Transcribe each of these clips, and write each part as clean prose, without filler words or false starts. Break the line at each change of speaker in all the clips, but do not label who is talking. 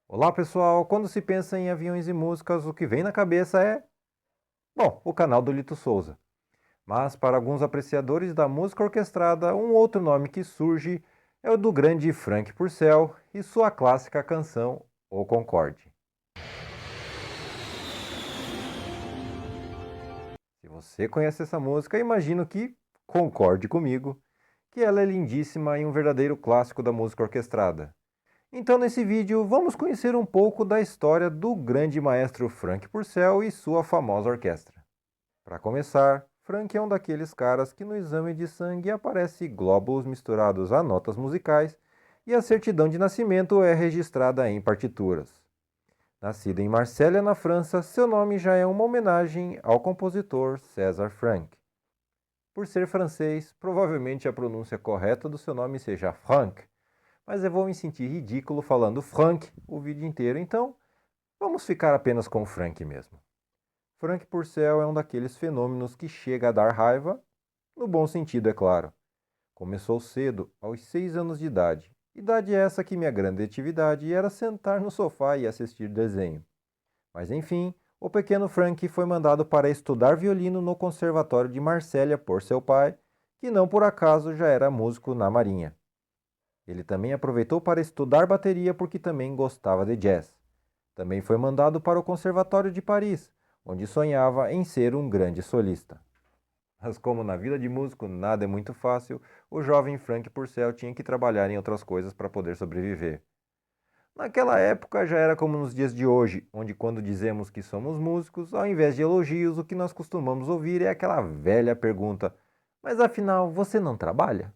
Olá pessoal, quando se pensa em aviões e músicas, o que vem na cabeça é, bom, o canal do Lito Souza. Mas para alguns apreciadores da música orquestrada, um outro nome que surge é o do grande Frank Purcell e sua clássica canção O Concorde. Se você conhece essa música, imagino que concorde comigo, que ela é lindíssima e um verdadeiro clássico da música orquestrada. Então, nesse vídeo, vamos conhecer um pouco da história do grande maestro Frank Purcell e sua famosa orquestra. Para começar, Frank é um daqueles caras que no exame de sangue aparece glóbulos misturados a notas musicais e a certidão de nascimento é registrada em partituras. Nascido em Marsella, na França, seu nome já é uma homenagem ao compositor César Franck. Por ser francês, provavelmente a pronúncia correta do seu nome seja Franck, mas eu vou me sentir ridículo falando Frank o vídeo inteiro, então vamos ficar apenas com Frank mesmo. Frank Purcell é um daqueles fenômenos que chega a dar raiva, no bom sentido, é claro. Começou cedo, aos 6 anos de idade essa que minha grande atividade era sentar no sofá e assistir desenho. Mas enfim, o pequeno Frank foi mandado para estudar violino no Conservatório de Marsella por seu pai, que não por acaso já era músico na Marinha. Ele também aproveitou para estudar bateria porque também gostava de jazz. Também foi mandado para o Conservatório de Paris, onde sonhava em ser um grande solista. Mas como na vida de músico nada é muito fácil, o jovem Frank Purcell tinha que trabalhar em outras coisas para poder sobreviver. Naquela época já era como nos dias de hoje, onde quando dizemos que somos músicos, ao invés de elogios, o que nós costumamos ouvir é aquela velha pergunta: mas afinal, você não trabalha?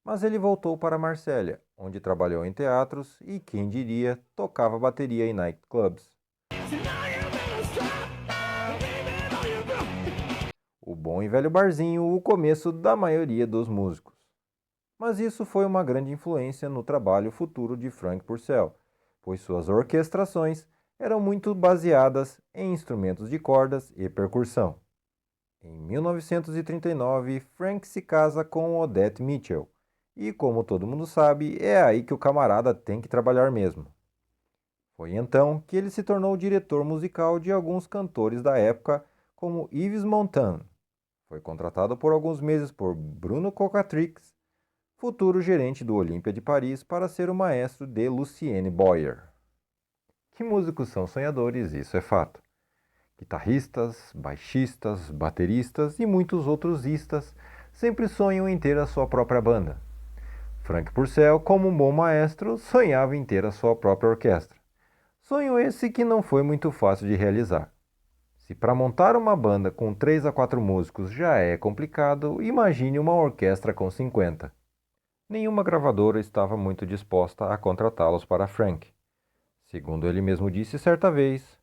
Mas ele voltou para Marsella, onde trabalhou em teatros e, quem diria, tocava bateria em nightclubs. O bom e velho barzinho, o começo da maioria dos músicos. Mas isso foi uma grande influência no trabalho futuro de Frank Purcell, pois suas orquestrações eram muito baseadas em instrumentos de cordas e percussão. Em 1939, Frank se casa com Odette Mitchell, e como todo mundo sabe, é aí que o camarada tem que trabalhar mesmo. Foi então que ele se tornou diretor musical de alguns cantores da época, como Yves Montand. Foi contratado por alguns meses por Bruno Cocatrix, futuro gerente do Olímpia de Paris, para ser o maestro de Lucienne Boyer. Que músicos são sonhadores, isso é fato. Guitarristas, baixistas, bateristas e muitos outros istas sempre sonham em ter a sua própria banda. Frank Purcell, como um bom maestro, sonhava em ter a sua própria orquestra. Sonho esse que não foi muito fácil de realizar. Se para montar uma banda com 3 a 4 músicos já é complicado, imagine uma orquestra com 50. Nenhuma gravadora estava muito disposta a contratá-los para Frank. Segundo ele mesmo disse certa vez,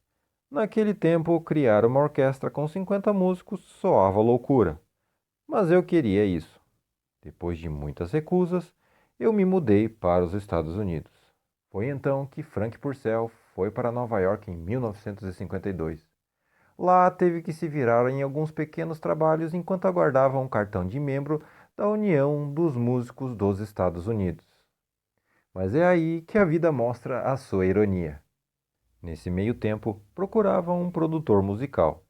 naquele tempo criar uma orquestra com 50 músicos soava loucura. Mas eu queria isso. Depois de muitas recusas, eu me mudei para os Estados Unidos. Foi então que Frank Purcell foi para Nova York em 1952. Lá teve que se virar em alguns pequenos trabalhos enquanto aguardava um cartão de membro da União dos Músicos dos Estados Unidos. Mas é aí que a vida mostra a sua ironia. Nesse meio tempo, procurava um produtor musical,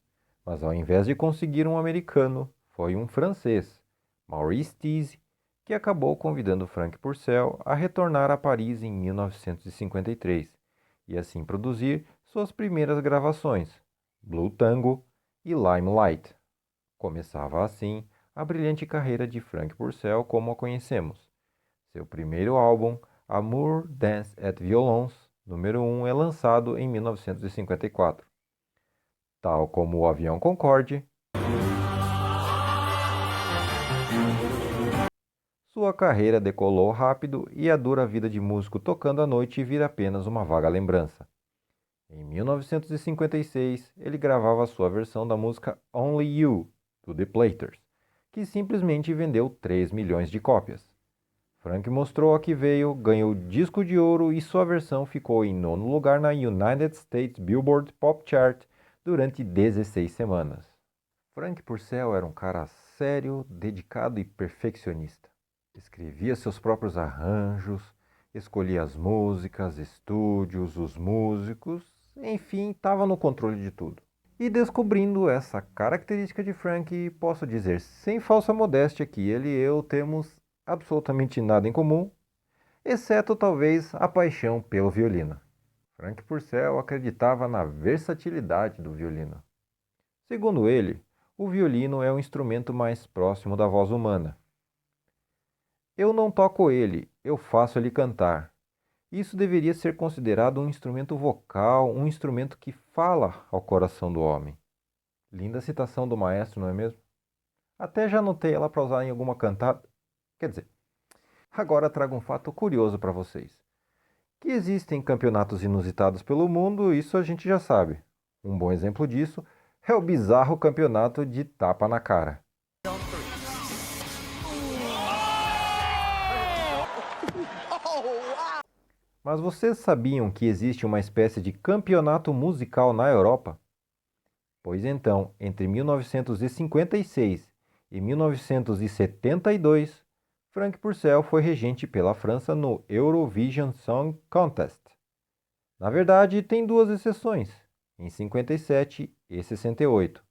mas ao invés de conseguir um americano, foi um francês, Maurice Thiessen, que acabou convidando Frank Purcell a retornar a Paris em 1953 e assim produzir suas primeiras gravações, Blue Tango e Limelight. Começava assim a brilhante carreira de Frank Purcell como a conhecemos. Seu primeiro álbum, Amour Dance et Violence, número 1, é lançado em 1954. Tal como o avião Concorde, sua carreira decolou rápido e a dura vida de músico tocando à noite vira apenas uma vaga lembrança. Em 1956, ele gravava sua versão da música Only You, do The Platters, que simplesmente vendeu 3 milhões de cópias. Frank mostrou a que veio, ganhou disco de ouro e sua versão ficou em nono lugar na United States Billboard Pop Chart durante 16 semanas. Frank Purcell era um cara sério, dedicado e perfeccionista. Escrevia seus próprios arranjos Escolhia as músicas, estúdios, os músicos, enfim, estava no controle de tudo. E descobrindo essa característica de Frank, posso dizer sem falsa modéstia que ele e eu temos absolutamente nada em comum, exceto talvez a paixão pelo violino. Frank Purcell acreditava na versatilidade do violino. Segundo ele, o violino é o instrumento mais próximo da voz humana. Eu não toco ele, eu faço ele cantar. Isso deveria ser considerado um instrumento vocal, um instrumento que fala ao coração do homem. Linda citação do maestro, não é mesmo? Até já anotei ela para usar em alguma cantada. Quer dizer, agora trago um fato curioso para vocês. Que existem campeonatos inusitados pelo mundo, isso a gente já sabe. Um bom exemplo disso é o bizarro campeonato de tapa na cara. Mas vocês sabiam que existe uma espécie de campeonato musical na Europa? Pois então, entre 1956 e 1972, Frank Purcell foi regente pela França no Eurovision Song Contest. Na verdade, tem duas exceções, em 57 e 68.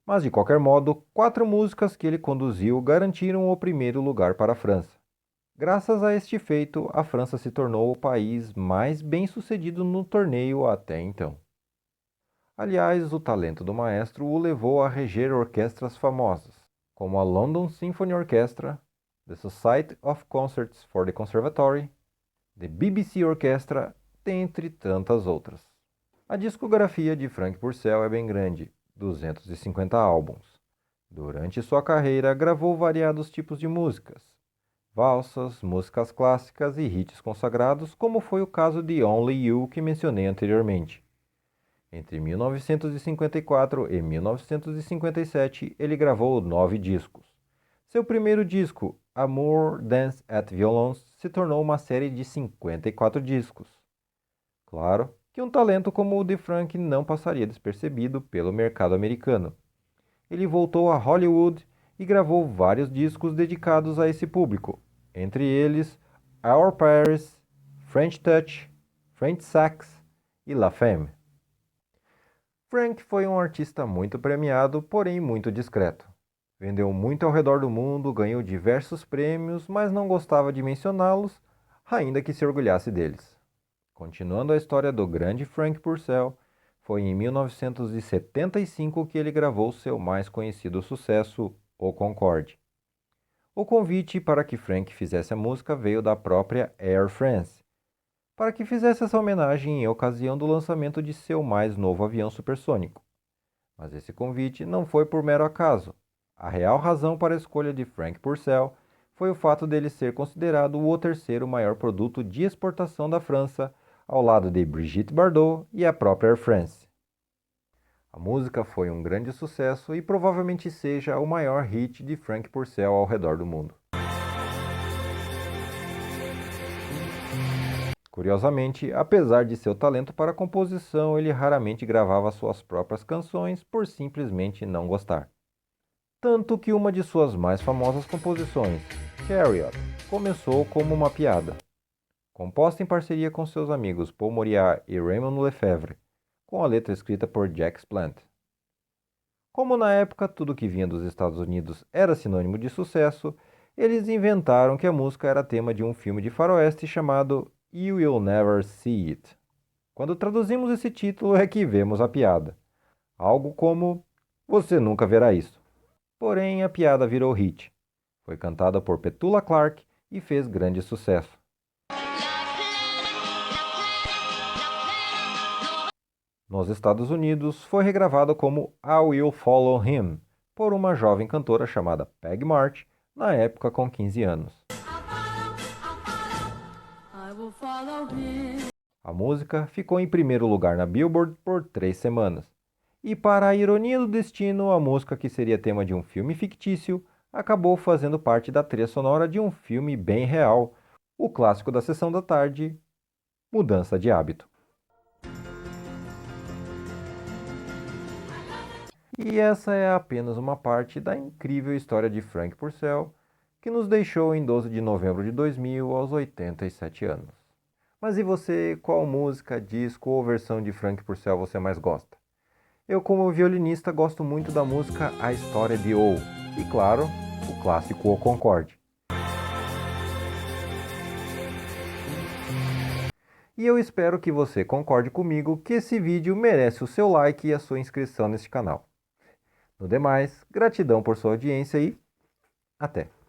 Mas, de qualquer modo, 4 músicas que ele conduziu garantiram o primeiro lugar para a França. Graças a este feito, a França se tornou o país mais bem-sucedido no torneio até então. Aliás, o talento do maestro o levou a reger orquestras famosas, como a London Symphony Orchestra, The Society of Concerts for the Conservatory, The BBC Orchestra, dentre tantas outras. A discografia de Frank Purcell é bem grande, 250 álbuns. Durante sua carreira, gravou variados tipos de músicas, valsas, músicas clássicas e hits consagrados, como foi o caso de Only You que mencionei anteriormente. Entre 1954 e 1957, ele gravou 9 discos. Seu primeiro disco, Amour Dance at Violons, se tornou uma série de 54 discos. Claro que um talento como o de Frank não passaria despercebido pelo mercado americano. Ele voltou a Hollywood e gravou vários discos dedicados a esse público, entre eles Our Paris, French Touch, French Sax e La Femme. Frank foi um artista muito premiado, porém muito discreto. Vendeu muito ao redor do mundo, ganhou diversos prêmios, mas não gostava de mencioná-los, ainda que se orgulhasse deles. Continuando a história do grande Frank Purcell, foi em 1975 que ele gravou seu mais conhecido sucesso, O Concorde. O convite para que Frank fizesse a música veio da própria Air France, para que fizesse essa homenagem em ocasião do lançamento de seu mais novo avião supersônico. Mas esse convite não foi por mero acaso. A real razão para a escolha de Frank Purcell foi o fato dele ser considerado o terceiro maior produto de exportação da França, ao lado de Brigitte Bardot e a própria Air France. A música foi um grande sucesso e provavelmente seja o maior hit de Frank Purcell ao redor do mundo. Curiosamente, apesar de seu talento para a composição, ele raramente gravava suas próprias canções por simplesmente não gostar. Tanto que uma de suas mais famosas composições, Chariot, começou como uma piada. Composta em parceria com seus amigos Paul Moriarty e Raymond Lefevre, com a letra escrita por Jack Plant. Como na época tudo que vinha dos Estados Unidos era sinônimo de sucesso, eles inventaram que a música era tema de um filme de faroeste chamado You Will Never See It. Quando traduzimos esse título é que vemos a piada. Algo como Você Nunca Verá Isso. Porém, a piada virou hit. Foi cantada por Petula Clark e fez grande sucesso. Nos Estados Unidos, foi regravado como I Will Follow Him, por uma jovem cantora chamada Peg March, na época com 15 anos. A música ficou em primeiro lugar na Billboard por 3 semanas. E para a ironia do destino, a música que seria tema de um filme fictício acabou fazendo parte da trilha sonora de um filme bem real, o clássico da sessão da tarde, Mudança de Hábito. E essa é apenas uma parte da incrível história de Frank Purcell, que nos deixou em 12 de novembro de 2000 aos 87 anos. Mas e você, qual música, disco ou versão de Frank Purcell você mais gosta? Eu, como violinista, gosto muito da música A História de O e, claro, o clássico O Concorde. E eu espero que você concorde comigo que esse vídeo merece o seu like e a sua inscrição neste canal. No demais, gratidão por sua audiência e até!